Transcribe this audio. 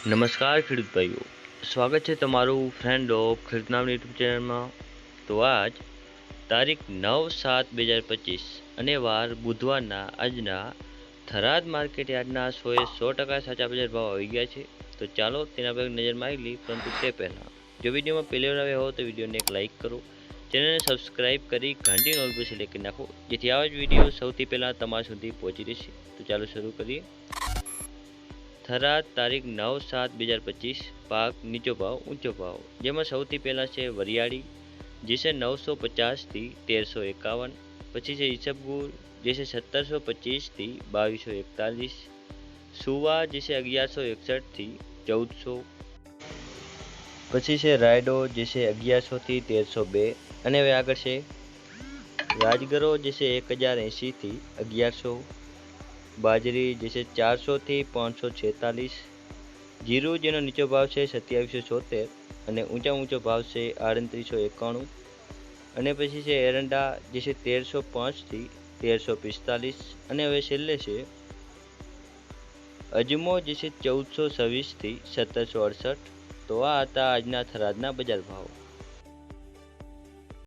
નમસ્કાર ખેડૂત ભાઈઓ, સ્વાગત છે તમારું ફ્રેન્ડ ઓફ ખેડૂત નામની યુટ્યુબ ચેનલમાં. તો આજ તારીખ 9/7/2025 અને વાર બુધવારના આજના થરાદ માર્કેટ યાર્ડના 100% સાચા બજાર ભાવ આવી ગયા છે. તો ચાલો તેના પર નજર મારી લઈ, પરંતુ તે પહેલાં જો વિડીયોમાં પહેલી વાર આવ્યા હો તો વિડીયોને એક લાઇક કરો, ચેનલને સબસ્ક્રાઇબ કરી ઘંટી નોલ પર સિલેક્ટ કરી નાખો, જેથી આવા જ વિડીયો સૌથી પહેલાં તમારા સુધી પહોંચી રહેશે. તો ચાલો શરૂ કરીએ. થરાદ તારીખ 9/7/2025 પાક નીચો ભાવ ઊંચો ભાવ, જેમાં સૌથી પહેલાં છે વરિયાળી, જે છે 950 થી 1351. પછી છે ઈસબગુલ, જે છે 1725 થી 2241. સુવા, જે છે 1161 થી 1400. પછી છે રાયડો, જે છે 1100 થી 1302. અને હવે આગળ છે રાજગરો, જે છે 1080 થી 1100. બાજરી, જે છે 400 થી 546. જીરું, જેનો નીચો ભાવ છે 2776 અને ઊંચો ભાવ છે 3891. અને પછી છે એરંડા, જે છે 1305 થી 1345. અને હવે છેલ્લે છે અજમો, જે છે 1426 થી 1768. તો આ હતા આજના થરાદના બજાર ભાવ.